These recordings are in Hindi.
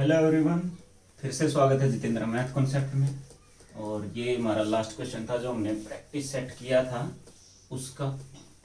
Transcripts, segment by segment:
हेलो एवरीवन, फिर से स्वागत है जितेंद्र मैथ कॉन्सेप्ट में। और ये हमारा लास्ट क्वेश्चन था जो हमने प्रैक्टिस सेट किया था उसका।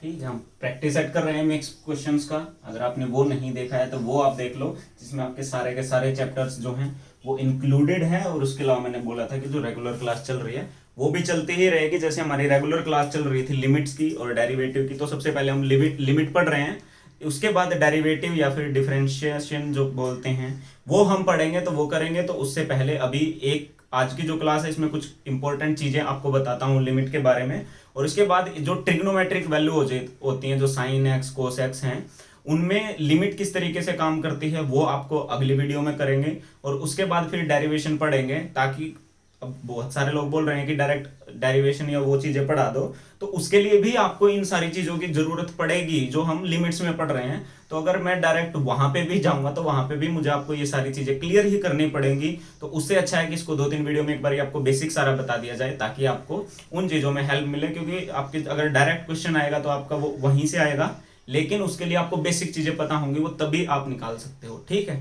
ठीक है, हम प्रैक्टिस सेट कर रहे हैं मिक्स क्वेश्चंस का। अगर आपने वो नहीं देखा है तो वो आप देख लो, जिसमें आपके सारे के सारे चैप्टर्स जो हैं वो इंक्लूडेड है। और उसके अलावा मैंने बोला था कि जो रेगुलर क्लास चल रही है वो भी चलती ही रहेगी। जैसे हमारी रेगुलर क्लास चल रही थी लिमिट्स की और डेरिवेटिव की, तो सबसे पहले हम लिमिट पढ़ रहे हैं, उसके बाद डेरिवेटिव या फिर डिफरेंशिएशन जो बोलते हैं वो हम पढ़ेंगे, तो वो करेंगे। तो उससे पहले अभी एक आज की जो क्लास है इसमें कुछ इंपॉर्टेंट चीजें आपको बताता हूँ लिमिट के बारे में। और इसके बाद जो ट्रिग्नोमेट्रिक वैल्यू होती हैं, जो साइन एक्स कोस एक्स हैं, उनमें लिमिट किस तरीके से काम करती है वो आपको अगली वीडियो में करेंगे। और उसके बाद फिर डेरिवेशन पढ़ेंगे, ताकि अब बहुत सारे लोग बोल रहे हैं कि डायरेक्ट डेरिवेशन या वो चीजें पढ़ा दो, तो उसके लिए भी आपको इन सारी चीजों की जरूरत पड़ेगी जो हम लिमिट्स में पढ़ रहे हैं। तो अगर मैं डायरेक्ट वहां पे भी जाऊंगा तो वहां पे भी मुझे आपको ये सारी चीजें क्लियर ही करनी पड़ेंगी। तो उससे अच्छा है कि इसको 2-3 वीडियो में एक बार आपको बेसिक सारा बता दिया जाए, ताकि आपको उन चीजों में हेल्प मिले। क्योंकि आपके अगर डायरेक्ट क्वेश्चन आएगा तो आपका वो वहीं से आएगा, लेकिन उसके लिए आपको बेसिक चीजें पता होंगी, वो तभी आप निकाल सकते हो। ठीक है,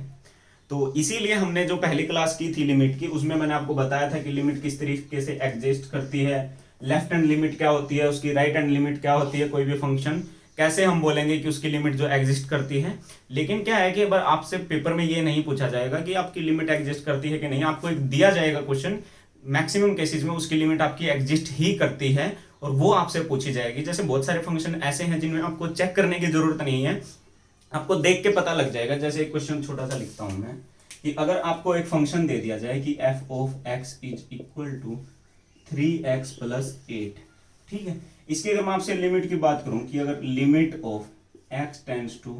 तो इसीलिए हमने जो पहली क्लास की थी लिमिट की, उसमें मैंने आपको बताया था कि लिमिट किस तरीके से एग्जिस्ट करती है, लेफ्ट हैंड लिमिट क्या होती है, उसकी राइट हैंड लिमिट क्या होती है, कोई भी फंक्शन कैसे हम बोलेंगे कि उसकी लिमिट जो एग्जिस्ट करती है। लेकिन क्या है कि एक बार आपसे पेपर में ये नहीं पूछा जाएगा कि आपकी लिमिट एग्जिस्ट करती है कि नहीं, आपको एक दिया जाएगा क्वेश्चन, मैक्सिमम केसेस में उसकी लिमिट आपकी एग्जिस्ट ही करती है और वो आपसे पूछी जाएगी। जैसे बहुत सारे फंक्शन ऐसे हैं जिनमें आपको चेक करने की जरूरत नहीं है, आपको देख के पता लग जाएगा। जैसे एक क्वेश्चन छोटा सा लिखता हूं मैं, कि अगर आपको एक फंक्शन दे दिया जाए कि f of x is equal to 3x plus 8, ठीक है, इसकी अगर मैं आपसे लिमिट की बात करूं कि अगर limit of x tends to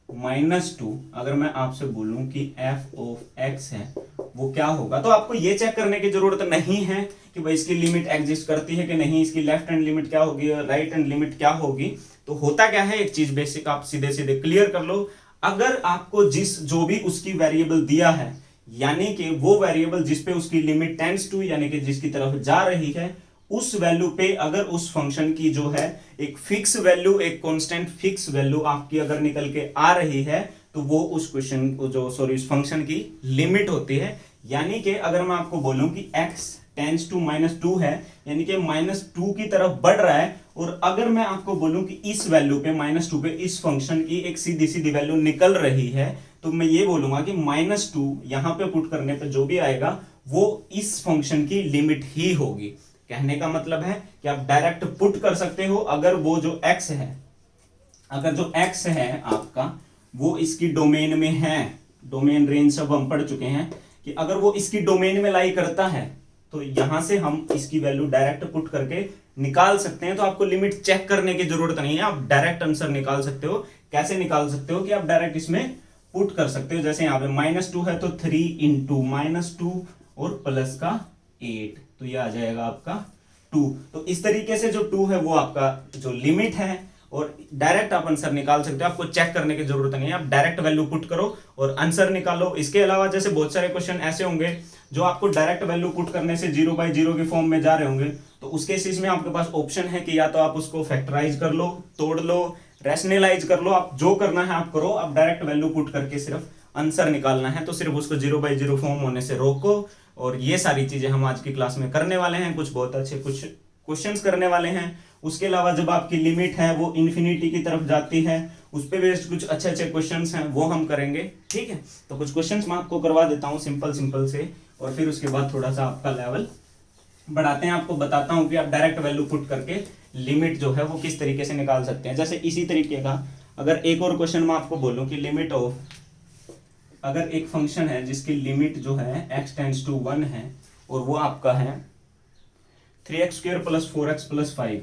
-2, अगर मैं आपसे बोलूं कि f ऑफ x है वो क्या होगा, तो आपको ये चेक करने की जरूरत नहीं है कि भाई इसकी लिमिट एग्जिस्ट करती है कि नहीं, इसकी लेफ्ट हैंड लिमिट क्या होगी और राइट हैंड लिमिट क्या होगी। तो होता क्या है, एक चीज बेसिक आप सीधे सीधे क्लियर कर लो। अगर आपको जो भी उसकी वेरिएबल दिया है, यानी कि वो वेरिएबल जिस पे उसकी लिमिट टेंड्स टू यानी कि जिसकी तरफ जा रही है, उस वैल्यू पे अगर उस फंक्शन की जो है एक फिक्स वैल्यू, एक कांस्टेंट फिक्स वैल्यू आपकी अगर निकल के आ रही है, तो वो उस उस फंक्शन की लिमिट होती है। यानी कि अगर मैं आपको बोलूं कि x टेंड्स टू -2 है, यानी कि -2 की तरफ बढ़ रहा है, और अगर मैं आपको बोलूं कि इस वैल्यू पे -2 पे इस फंक्शन की एक सीधी सीधी वैल्यू निकल रही है, तो मैं ये बोलूंगा कि -2 यहां पे पुट करने पे जो भी आएगा वो इस फंक्शन की लिमिट ही होगी। कहने का मतलब है कि आप डायरेक्ट पुट कर सकते हो। अगर वो जो x है, अगर जो x है आपका वो इसकी डोमेन में है, डोमेन रेंज सब हम पढ़ चुके हैं, कि अगर वो इसकी डोमेन में लाई करता है तो यहां से हम इसकी वैल्यू डायरेक्ट पुट करके निकाल सकते हैं। तो आपको लिमिट चेक करने की जरूरत नहीं है, आप डायरेक्ट आंसर निकाल सकते हो। कैसे निकाल सकते हो कि आप डायरेक्ट इसमें पुट कर सकते हो। जैसे यहाँ पे -2 है तो 3 इंटू -2 और प्लस का 8, तो ये आ जाएगा आपका 2। तो इस तरीके से जो 2 है वो आपका जो लिमिट है, और डायरेक्ट आप आंसर निकाल सकते हो। आपको चेक करने की जरूरत नहीं है, आप डायरेक्ट वैल्यू पुट करो और आंसर निकालो। इसके अलावा जैसे बहुत सारे क्वेश्चन ऐसे होंगे जो आपको डायरेक्ट वैल्यू पुट करने से 0/0 के फॉर्म में जा रहे होंगे, तो उस केसेस में आपके पास ऑप्शन है कि या तो आप उसको फैक्टराइज कर लो, तोड़ लो, रैशनलाइज कर लो, आप जो करना है आप करो। आप डायरेक्ट वैल्यू पुट करके सिर्फ आंसर निकालना है, तो सिर्फ उसको 0/0 फॉर्म होने से रोको। और ये सारी चीजें हम आज की क्लास में करने वाले हैं, कुछ बहुत अच्छे कुछ क्वेश्चंस करने वाले हैं। उसके अलावा जब आपकी लिमिट है वो इन्फिनिटी की तरफ जाती है, उस पे बेस्ड कुछ अच्छे अच्छे क्वेश्चंस हैं वो हम करेंगे। ठीक है, तो कुछ क्वेश्चंस मैं आपको करवा देता हूं सिंपल से, और फिर उसके बाद थोड़ा सा आपका लेवल बढ़ाते हैं। आपको बताता हूं कि आप डायरेक्ट वैल्यू पुट करके लिमिट जो है वो किस तरीके से निकाल सकते हैं। जैसे इसी तरीके का अगर एक और क्वेश्चन मैं आपको बोलूं कि लिमिट ऑफ, अगर एक फंक्शन है जिसकी लिमिट जो है x टेंड्स टू 1 है और वो आपका है 3x² + 4x + 5,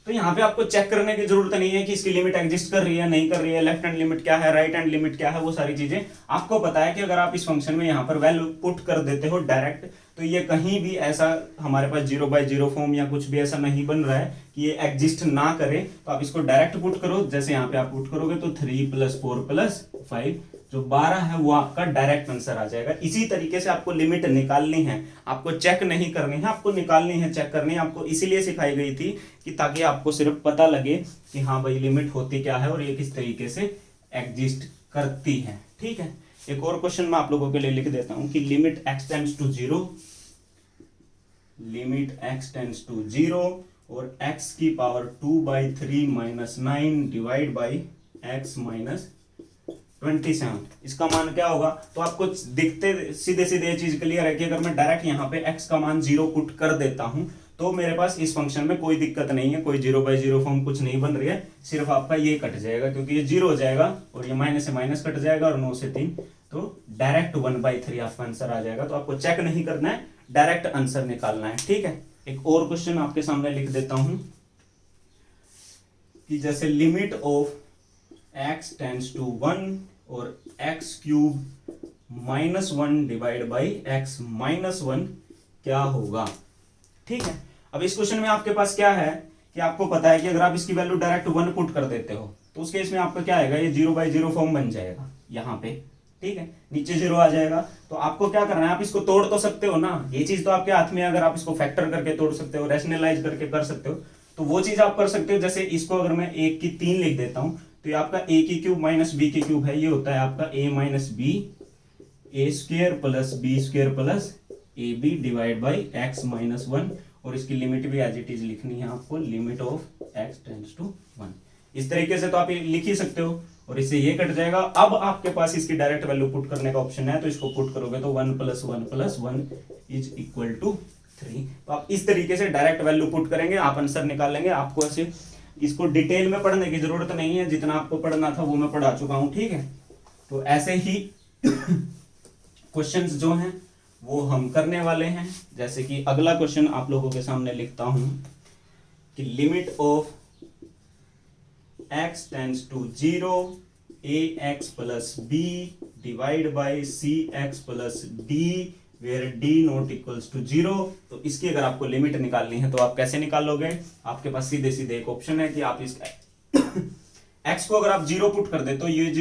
तो यहाँ पे आपको चेक करने की जरूरत नहीं है कि इसकी लिमिट एग्जिस्ट कर रही है नहीं कर रही है, लेफ्ट हैंड लिमिट क्या है, राइट हैंड लिमिट क्या है, वो सारी चीजें आपको पता है कि अगर आप इस फंक्शन में यहाँ पर वैल्यू पुट कर देते हो डायरेक्ट, तो ये कहीं भी ऐसा हमारे पास 0/0 फॉर्म या कुछ भी ऐसा नहीं बन रहा है कि ये एग्जिस्ट ना करे। तो आप इसको डायरेक्ट पुट करो। जैसे यहाँ पे आप पुट करोगे तो 3 + 4 + 5 जो 12 है वो आपका डायरेक्ट आंसर आ जाएगा। इसी तरीके से आपको लिमिट निकालनी है, आपको चेक नहीं करनी है, आपको निकालनी है, चेक करनी है। आपको इसीलिए सिखाई गई थी कि ताकि आपको सिर्फ पता लगे कि हाँ भाई लिमिट होती क्या है और ये किस तरीके से एग्जिस्ट करती है। ठीक है, एक और क्वेश्चन मैं आप लोगों के लिए लिख देता हूं कि limit x tends to zero, limit x tends to zero और x की power 2/3 minus 9 divide by x minus 27, इसका मान क्या होगा। तो आपको दिखते सीधे सीधे ये चीज क्लियर है कि अगर मैं डायरेक्ट यहाँ पे x का मान 0 पुट कर देता हूं तो मेरे पास इस फंक्शन में कोई दिक्कत नहीं है, कोई 0/0 फॉर्म कुछ नहीं बन रही है, सिर्फ आपका ये कट जाएगा क्योंकि ये 0 हो जाएगा और ये माइनस से माइनस कट जाएगा और 9 से 3, तो डायरेक्ट 1/3 आपका आंसर आ जाएगा। तो आपको चेक नहीं करना है, डायरेक्ट आंसर निकालना है। ठीक है, एक और क्वेश्चन आपके सामने लिख देता हूं कि जैसे limit of x tends to 1 और x cube -1 divide by x -1 क्या होगा। ठीक है, अब इस क्वेश्चन में आपके पास क्या है कि आपको पता है कि अगर आप इसकी वैल्यू डायरेक्ट 1 पुट कर देते हो तो उस केस में आपका क्या आएगा, ये 0/0 फॉर्म बन जाएगा यहाँ पे। ठीक है, नीचे 0 आ जाएगा। तो आपको क्या करना है, आप इसको तोड़ तो सकते हो ना, ये चीज तो आपके हाथ में है, अगर आप इसको फैक्टर करके तोड़ सकते हो, रैशनलाइज करके कर सकते हो, तो वो चीज आप कर सकते हो। जैसे इसको अगर मैं 1 की 3 लिख देता हूं तो ये आपका a की क्यूब माइनस b की क्यूब है, ये होता है आपका a minus b a square plus b square plus a b divide by x minus 1, और इसकी लिमिट भी एज इट इज लिखनी है आपको, limit of x tends to 1। इस तरीके से तो आप ये लिख ही सकते हो और इससे ये कट जाएगा। अब आपके पास इसकी डायरेक्ट वैल्यू पुट करने का ऑप्शन है, तो इसको पुट करोगे तो 1 + 1 + 1 इज इक्वल टू 3। तो आप इस तरीके से डायरेक्ट वैल्यू पुट करेंगे, आप आंसर निकाल लेंगे। आपको ऐसे इसको डिटेल में पढ़ने की जरूरत नहीं है, जितना आपको पढ़ना था वो मैं पढ़ा चुका हूं। ठीक है, तो ऐसे ही क्वेश्चंस जो हैं वो हम करने वाले हैं। जैसे कि अगला क्वेश्चन आप लोगों के सामने लिखता हूं कि limit of x tends to 0 ax plus b divide by cx plus d where d not equals to 0। तो इसकी अगर आपको लिमिट निकालनी है तो आप कैसे निकालोगे, आपके पास सीधे सीधे एक ऑप्शन है कि आप इस x को अगर आप 0 पुट कर दे तो ये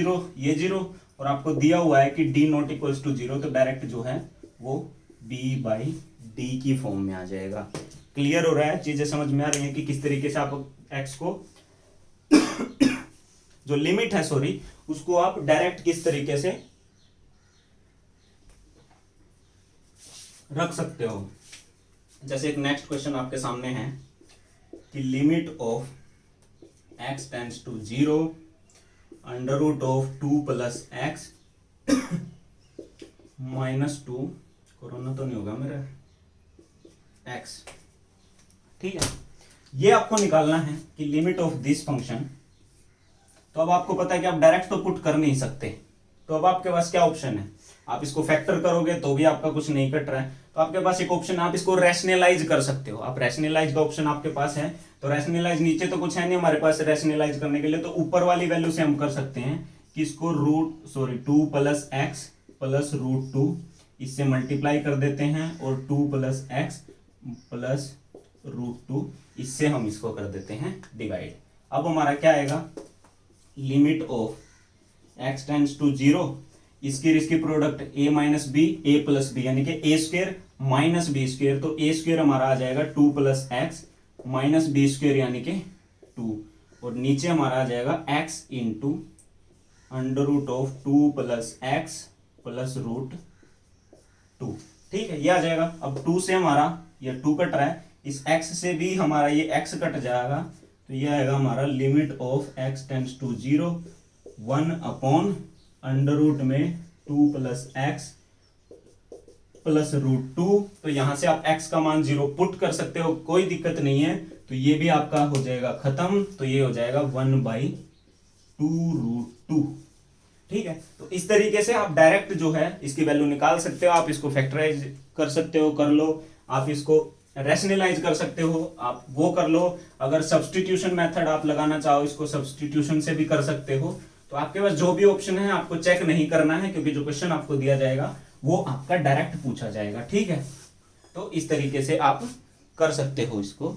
0 और आपको दिया हुआ है कि d नॉट इक्वल्स टू 0, तो डायरेक्ट जो है वो b/d की फॉर्म में आ जाएगा। क्लियर हो रहा है, चीजें समझ में आ रही हैं कि किस तरीके से आप x को जो लिमिट है सॉरी उसको आप डायरेक्ट किस तरीके से रख सकते हो। जैसे एक नेक्स्ट क्वेश्चन आपके सामने है कि limit of x tends to 0 √2 + x -2, corona तो नहीं होगा मेरा, x। ठीक है, ये आपको निकालना है कि लिमिट ऑफ दिस फंक्शन। तो अब आपको पता है कि आप डायरेक्ट तो पुट कर नहीं सकते, तो अब आपके पास क्या ऑप्शन है, आप इसको फैक्टर करोगे तो भी आपका कुछ नहीं कट रहा है, तो आपके पास एक ऑप्शन, आप इसको रैशनलाइज कर सकते हो। आप रैशनलाइज का ऑप्शन आपके पास है, तो रैशनलाइज नीचे तो कुछ है नहीं हमारे पास रैशनलाइज करने के लिए, तो ऊपर वाली वैल्यू से हम कर सकते हैं कि इसको 2 + x + √2 इससे मल्टीप्लाई कर देते हैं और 2 + x + √2 इससे हम इसको कर देते हैं डिवाइड। अब हमारा क्या आएगा, limit of x tends to 0, इसकी product a minus b a plus b यानी कि a² माइनस b², तो a² हमारा आ जाएगा 2 + x माइनस b² यानी कि 2, और नीचे हमारा आ जाएगा x इंटू √2 + x + √2। ठीक है, ये आ जाएगा। अब 2 से हमारा ये 2 कट रहा है, इस x से भी हमारा ये x कट जाएगा, तो ये आएगा हमारा limit of x tends to 0 1/√2 में 2 + x + √2। तो यहां से आप x का मान 0 पुट कर सकते हो, कोई दिक्कत नहीं है। तो ये भी आपका हो जाएगा खत्म, तो ये हो जाएगा 1/2√2। ठीक है, तो इस तरीके से आप डायरेक्ट जो है इसकी वैल्यू निकाल सकते हो। आप इसको फैक्टराइज कर सकते हो, कर लो, आप इसको रैशनलाइज कर सकते हो, आप वो कर लो। अगर सब्स्टिट्यूशन मेथड आप लगाना चाहो, इसको सब्स्टिट्यूशन से भी कर सकते हो। तो आपके पास जो भी ऑप्शन है आपको चेक नहीं करना है, क्योंकि जो क्वेश्चन आपको दिया जाएगा वो आपका डायरेक्ट पूछा जाएगा। ठीक है, तो इस तरीके से आप कर सकते हो इसको।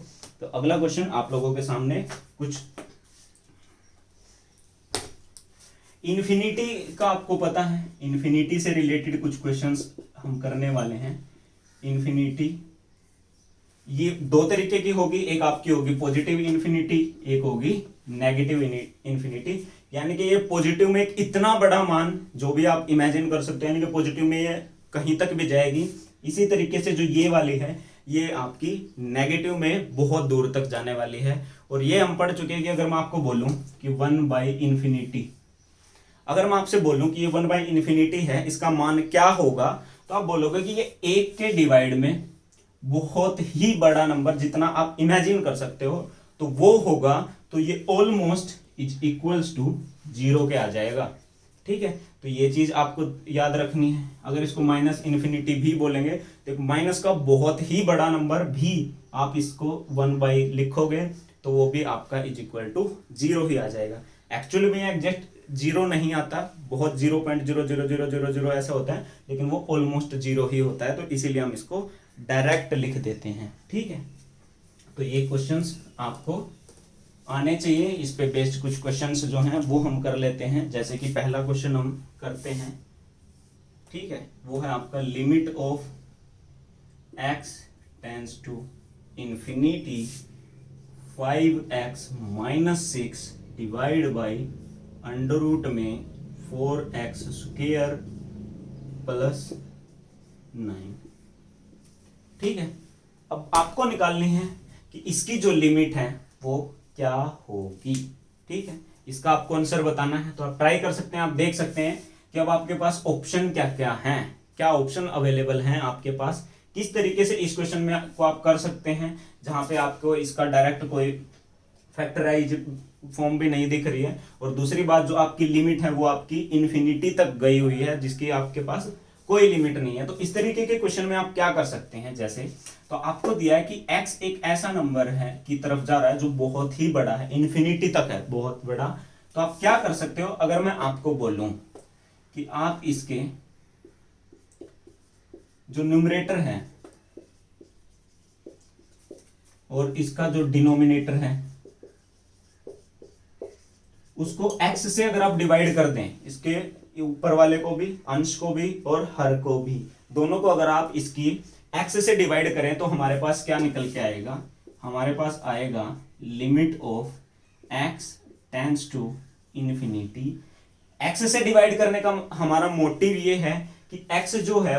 तो अगला क्वेश्चन आप लोगों के सामने कुछ इन्फिनिटी का आपको पता है, इन्फिनिटी से रिलेटेड कुछ क्वेश्चंस हम करने वाले हैं। इन्फिनिटी ये दो तरीके की होगी, एक आपकी होगी पॉजिटिव इन्फिनिटी, एक होगी नेगेटिव इन्फिनिटी। यानी कि ये पॉजिटिव में एक इतना बड़ा मान जो भी आप इमेजिन कर सकते हो, यानी कि पॉजिटिव में ये कहीं तक भी जाएगी। इसी तरीके से जो ये वाली है ये आपकी नेगेटिव में बहुत दूर तक जाने वाली है। और ये हम पढ़ चुके हैं कि अगर मैं आपको बोलूं कि 1/इन्फिनिटी, अगर मैं आपसे बोलूं कि ये 1/इन्फिनिटी है, इसका मान क्या होगा, तो आप बोलोगे कि ये 1 के डिवाइड में बहुत ही बड़ा नंबर जितना आप इमेजिन कर सकते हो तो वो होगा, तो ये ऑलमोस्ट इज इक्वल्स टू 0 के आ जाएगा। ठीक है, तो ये चीज आपको याद रखनी है। अगर इसको -इन्फिनिटी भी बोलेंगे तो माइनस का बहुत ही बड़ा नंबर भी आप इसको 1 लिखोगे तो वो भी आपका इज इक्वल टू 0 ही आ जाएगा। एक्चुअली में एग्जैक्ट 0 नहीं आता, बहुत 0.00000 ऐसा होता है, लेकिन वो ऑलमोस्ट 0 ही होता है, तो इसीलिए हम इसको डायरेक्ट लिख देते हैं। ठीक है, तो ये क्वेश्चंस आपको आने चाहिए। इस पे बेस्ड कुछ क्वेश्चंस जो हैं वो हम कर लेते हैं। जैसे कि पहला क्वेश्चन हम करते हैं, ठीक है, वो है आपका limit of x tends to infinity 5x - 6 divide by under root में 4x स्क्वायर प्लस 9। ठीक है, अब आपको निकालनी है कि इसकी जो लिमिट है वो क्या होगी। ठीक है, इसका आपको आंसर बताना है, तो आप ट्राई कर सकते हैं। आप देख सकते हैं कि अब आपके पास ऑप्शन क्या क्या हैं, क्या ऑप्शन अवेलेबल हैं आपके पास, किस तरीके से इस क्वेश्चन में को आप कर सकते हैं, जहां पे आपको इसका डायरेक्ट कोई फैक्टराइज फॉर्म भी नहीं दिख रही है। और दूसरी बात, जो आपकी लिमिट है वो आपकी इन्फिनिटी तक गई हुई है, जिसकी आपके पास कोई लिमिट नहीं है। तो इस तरीके के क्वेश्चन में आप क्या कर सकते हैं, जैसे तो आपको दिया है कि x एक ऐसा नंबर है की तरफ जा रहा है जो बहुत ही बड़ा है, इन्फिनिटी तक है, बहुत बड़ा। तो आप क्या कर सकते हो, अगर मैं आपको बोलूं कि आप इसके जो न्यूमरेटर है और इसका जो डिनोमिनेटर है उसको x से अगर आप डिवाइड कर दें, इसके ऊपर वाले को भी, अंश को भी और हर को भी, दोनों को अगर आप इसकी x से डिवाइड करें तो हमारे पास क्या निकल के आएगा, हमारे पास आएगा limit of x tends to infinity. x से डिवाइड करने का हमारा मोटिव ये है कि x जो है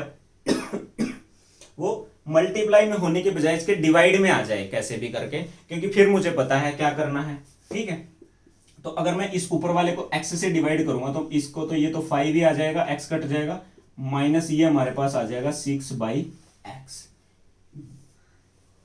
वो मल्टीप्लाई में होने के बजाय इसके डिवाइड में आ जाए कैसे भी करके, क्योंकि फिर मुझे पता है क्या करना है। ठीक है, तो अगर मैं इस ऊपर वाले को x से डिवाइड करूंगा तो इसको तो ये तो 5 ही आ जाएगा, x कट जाएगा, माइनस ये हमारे पास आ जाएगा 6/x।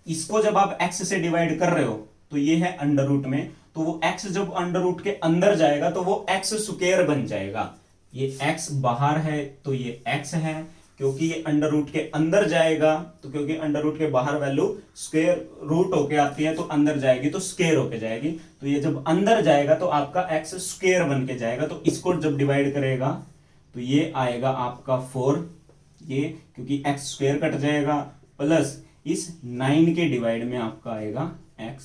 इसको जब आप x से डिवाइड कर रहे हो तो ये है अंडर रूट में, तो वो x जब अंडर रूट के अंदर जाएगा तो वो x स्क्वायर बन जाएगा। ये x बाहर है तो ये x है, क्योंकि ये अंडर रूट के अंदर जाएगा, तो क्योंकि अंडर रूट के बाहर वैल्यू स्क्वायर रूट होके आती है तो अंदर जाएगी तो स्क्वायर होके जाएगी, तो ये जब अंदर जाएगा तो आपका x स्क्वायर बन के जाएगा। तो इसको जब डिवाइड करेगा तो ये आएगा आपका 4, ये क्योंकि x स्क्वायर कट जाएगा, प्लस इस 9 के डिवाइड में आपका आएगा x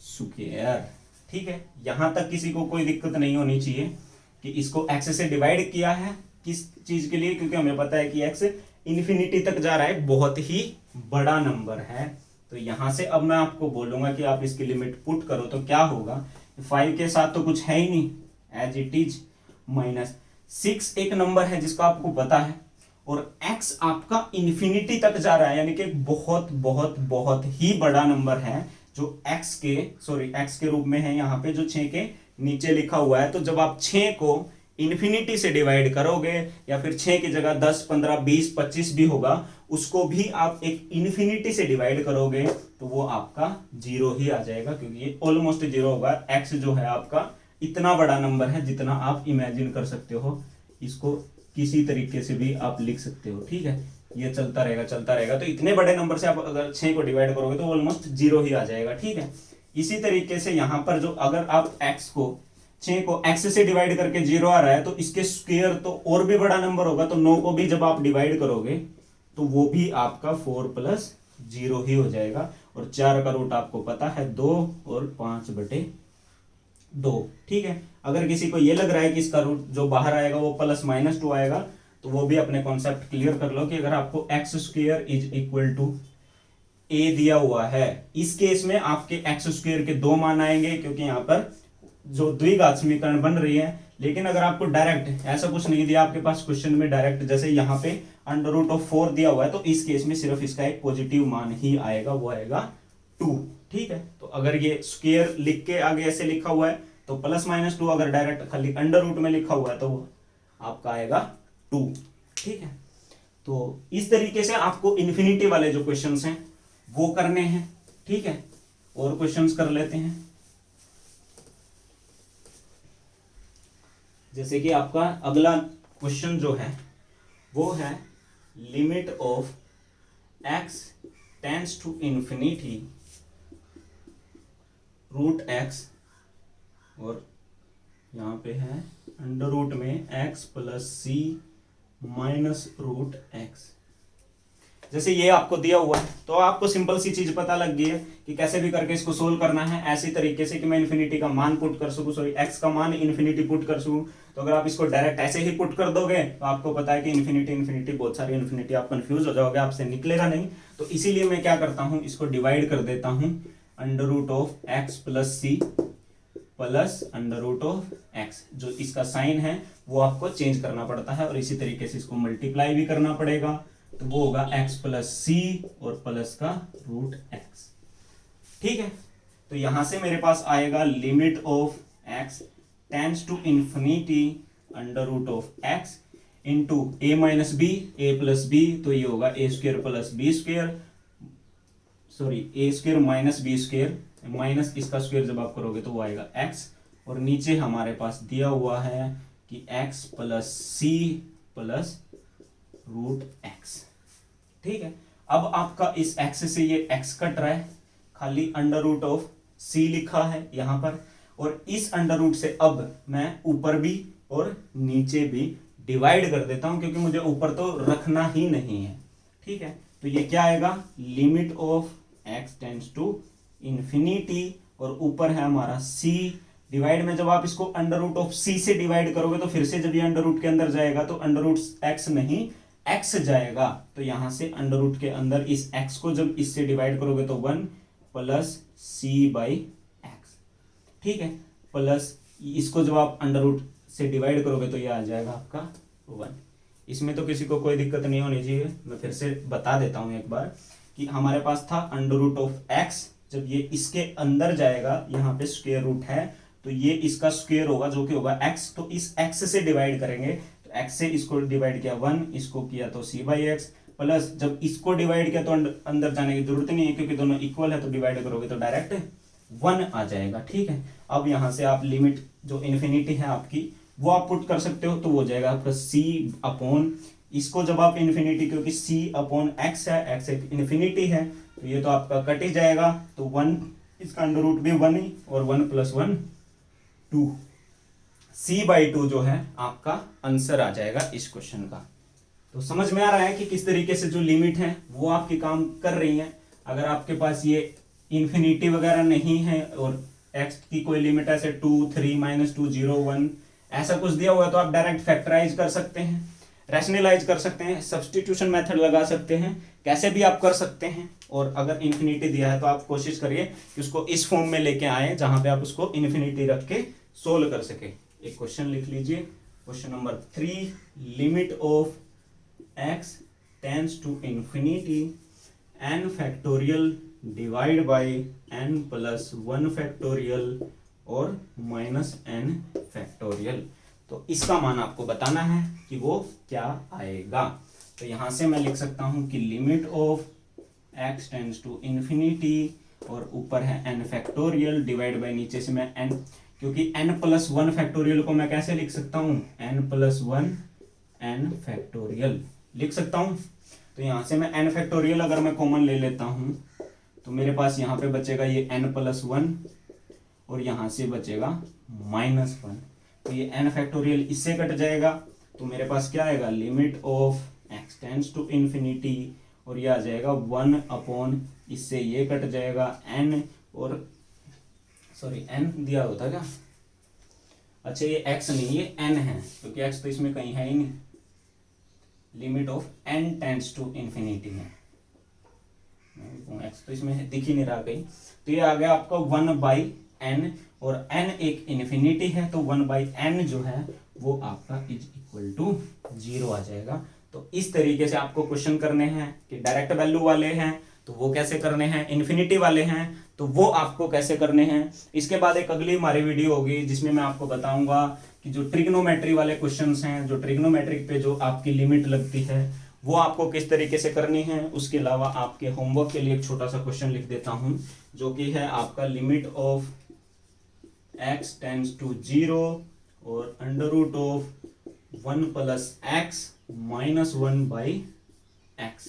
स्क्वायर। ठीक है, यहां तक किसी को कोई दिक्कत नहीं होनी चाहिए कि इसको x से डिवाइड किया है किस चीज के लिए, क्योंकि हमें पता है कि x इन्फिनिटी तक जा रहा है, बहुत ही बड़ा नंबर है। तो यहां से अब मैं आपको बोलूंगा कि आप इसकी लिमिट पुट करो तो क्या होगा, 5 के साथ तो कुछ है ही नहीं, एज इट इज, -6 एक नंबर है जिसका आपको पता है, और x आपका इन्फिनिटी तक जा रहा है, यानी कि बहुत बहुत बहुत ही बड़ा नंबर है जो x के रूप में है यहाँ पे, जो 6 के नीचे लिखा हुआ है। तो जब आप 6 को इन्फिनिटी से डिवाइड करोगे, या फिर 6 की जगह 10, 15, 20, 25 भी होगा, उसको भी आप एक इन्फिनिटी से डिवाइड करोगे तो वो आपका 0 ही आ जाएगा, क्योंकि ये ऑलमोस्ट 0 होगा। x जो है आपका इतना बड़ा नंबर है जितना आप इमेजिन कर सकते हो, इसको किसी तरीके से भी आप लिख सकते हो। ठीक है, ये चलता रहेगा। तो इतने बड़े नंबर से आप अगर 6 को डिवाइड करोगे तो ऑलमोस्ट 0 ही आ जाएगा। ठीक है, इसी तरीके से यहां पर जो अगर आप 6 को x से डिवाइड करके 0 आ रहा है तो इसके स्क्वायर तो और भी बड़ा नंबर होगा, तो 9 को भी जब आप डिवाइड करोगे तो वो भी आपका 4 + 0 ही हो जाएगा। और 4 का रूट आपको पता है 2 और 5/2। ठीक है, अगर किसी को ये लग रहा है कि इसका रूट जो बाहर आएगा वो +-2 आएगा, तो वो भी अपने कॉन्सेप्ट क्लियर कर लो कि अगर आपको x² = a दिया हुआ है, इस केस में आपके एक्स स्क्वायर के 2 मान आएंगे क्योंकि यहाँ पर जो द्विघात समीकरण बन रही है। लेकिन अगर आपको डायरेक्ट ऐसा कुछ नहीं दिया आपके पास क्वेश्चन में, डायरेक्ट जैसे यहाँ पे √4 दिया हुआ है, तो इस केस में सिर्फ इसका एक पॉजिटिव मान ही आएगा, वो आएगा 2। ठीक है, तो अगर ये स्क्वायर लिख के आगे ऐसे लिखा हुआ है तो ±2, अगर डायरेक्ट खाली √ में लिखा हुआ है तो वो आपका आएगा 2। ठीक है, तो इस तरीके से आपको इन्फिनिटी वाले जो क्वेश्चंस हैं वो करने हैं। ठीक है, और क्वेश्चंस कर लेते हैं। जैसे कि आपका अगला क्वेश्चन जो है वो है limit of x tends to infinity √x, और यहाँ पे है √ में x + c -√x। जैसे ये आपको दिया हुआ है तो आपको सिंपल सी चीज पता लग गई है कि कैसे भी करके इसको सोल्व करना है, ऐसी तरीके से कि मैं इन्फिनिटी का मान पुट कर सकूं, सॉरी x का मान इन्फिनिटी पुट कर सकूं। तो अगर आप इसको डायरेक्ट ऐसे ही पुट कर दोगे तो आपको पता है कि इन्फिनिटी बहुत सारी इन्फिनिटी, आप कंफ्यूज हो जाओगे, आपसे निकलेगा नहीं। तो इसीलिए मैं क्या करता हूं, इसको डिवाइड कर देता हूं √x + c +√x। जो इसका साइन है वो आपको चेंज करना पड़ता है, और इसी तरीके से इसको मल्टीप्लाई भी करना पड़ेगा, तो वो होगा x + c और प्लस का √x। ठीक है, तो यहां से मेरे पास आएगा limit of x tends to infinity √x into a - b, a + b, तो ये होगा a² + b², sorry a² - b², minus इसका स्क्वायर जब आप करोगे तो वो आएगा x, और नीचे हमारे पास दिया हुआ है कि x + c +√x। ठीक है, अब आपका इस x से ये x कट रहा है, खाली √c लिखा है यहाँ पर, और इस √ से अब मैं ऊपर भी और नीचे भी डिवाइड कर देता हूं क्योंकि मुझे ऊपर तो रखना ही नहीं है। ठीक है, तो ये क्या आएगा, limit of x tends to infinity, और ऊपर है हमारा c, डिवाइड में जब आप इसको √c से डिवाइड करोगे तो फिर से जब ये √ के अंदर जाएगा तो √x नहीं x जाएगा, तो यहां से √ के अंदर इस x को जब इससे डिवाइड करोगे तो 1 + c/x। ठीक है, प्लस इसको जब आप √ से डिवाइड करोगे तो ये आ जाएगा आपका 1। इसमें तो किसी को कोई दिक्कत नहीं होनी चाहिए, मैं फिर से बता देता हूं एक बार कि हमारे पास था √x, जब ये इसके अंदर जाएगा, यहाँ पे स्क्वायर रूट है तो ये इसका स्क्वायर होगा जो कि होगा x, तो इस x से डिवाइड करेंगे, तो x से इसको डिवाइड किया 1, इसको किया तो c/x, प्लस जब इसको डिवाइड किया तो अंदर जाने की जरूरत नहीं है क्योंकि दोनों इक्वल है, तो डिवाइड करोगे तो डायरेक्ट 1 आ जाएगा। ठीक है, अब यहाँ से आप लिमिट जो इन्फिनिटी है आपकी वो आप पुट कर सकते हो, तो वो जाएगा आपका c/, इसको जब आप इन्फिनिटी, क्योंकि c/x है, x एक इन्फिनिटी है, तो ये तो आपका कट ही जाएगा, तो 1, इसका √ भी 1 ही, और 1 + 1 2, c/2 जो है आपका आंसर आ जाएगा इस क्वेश्चन का। तो समझ में आ रहा है कि किस तरीके से जो लिमिट है वो आपकी काम कर रही है। अगर आपके पास ये इन्फिनिटी वगैरह नहीं है और x की कोई लिमिट ऐसे 2, 3, -2, 0, 1 ऐसा कुछ दिया हुआ है, तो आप डायरेक्ट फैक्टराइज कर सकते हैं, रैशनलाइज कर सकते हैं, सब्स्टिट्यूशन मेथड लगा सकते हैं, कैसे भी आप कर सकते हैं। और अगर इन्फिनिटी दिया है तो आप कोशिश करिए कि उसको इस फॉर्म में लेके आए जहां पे आप उसको इन्फिनिटी रख के सोल्व कर सके। एक क्वेश्चन लिख लीजिए, question number 3, limit of x tends to infinity n factorial divide by n + 1 factorial और -n फैक्टोरियल। तो इसका मान आपको बताना है कि वो क्या आएगा। तो यहां से मैं लिख सकता हूं कि limit of x tends to infinity, और ऊपर है n फैक्टोरियल डिवाइड बाय, नीचे से मैं n, क्योंकि n + 1 फैक्टोरियल को मैं कैसे लिख सकता हूं, n + 1 n फैक्टोरियल लिख सकता हूं। तो यहां से मैं n फैक्टोरियल अगर मैं कॉमन ले लेता हूं तो मेरे पास यहाँ पे बचेगा ये n + 1, और यहाँ से बचेगा -1, तो ये n फैक्टोरियल इससे कट जाएगा, तो मेरे पास क्या आएगा, limit of x tends to infinity, और ये आ जाएगा 1/, इससे ये कट जाएगा n, और सॉरी n दिया होता क्या, अच्छा ये x नहीं ये n है, क्योंकि x तो इसमें कहीं है ही नहीं। Limit of n tends to infinity है, एक्स तो इसमें दिख ही नहीं रहा कहीं, तो ये आ गया आपका 1/n, और n एक इन्फिनिटी है, तो 1/n जो है वो आपका इज इक्वल टू 0 आ जाएगा। तो इस तरीके से आपको क्वेश्चन करने हैं कि डायरेक्ट वैल्यू वाले हैं तो वो कैसे करने हैं, इन्फिनिटी वाले हैं तो वो आपको कैसे करने हैं। इसके बाद एक अगली हमारी वीडियो होगी जिसमें मैं आपको बताऊंगा कि जो ट्रिग्नोमेट्री वाले क्वेश्चंस हैं, जो ट्रिग्नोमेट्रिक पे जो आपकी लिमिट लगती है वो आपको किस तरीके से करनी है। उसके अलावा आपके होमवर्क के लिए एक छोटा सा क्वेश्चन लिख देता हूं जो कि है आपका limit of x tends to 0 और under root of 1 + x - 1/x।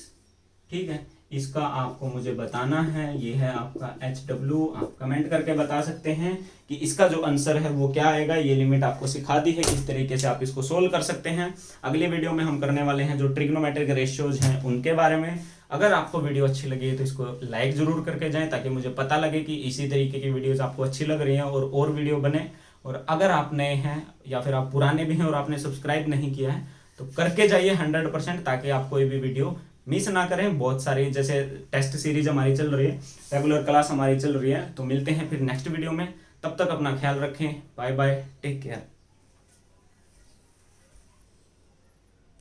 ठीक है, इसका आपको मुझे बताना है। ये है आपका HW, आप कमेंट करके बता सकते हैं कि इसका जो आंसर है वो क्या आएगा। ये लिमिट आपको सिखा दी है किस तरीके से आप इसको सोल्व कर सकते हैं। अगली वीडियो में हम करने वाले हैं जो ट्रिग्नोमेट्रिक रेशियोज हैं उनके बारे में। अगर आपको वीडियो अच्छी लगी तो इसको लाइक जरूर करके जाएं ताकि मुझे पता लगे कि इसी तरीके की वीडियोज आपको अच्छी लग रही हैं और वीडियो बने। और अगर आप नए हैं या फिर आप पुराने भी हैं और आपने सब्सक्राइब नहीं किया है तो करके जाइए 100%, ताकि आप कोई भी वीडियो मिस ना करें। बहुत सारी जैसे टेस्ट सीरीज हमारी चल रही है, रेगुलर क्लास हमारी चल रही है। तो मिलते हैं फिर नेक्स्ट वीडियो में, तब तक अपना ख्याल रखें। Bye bye, take care.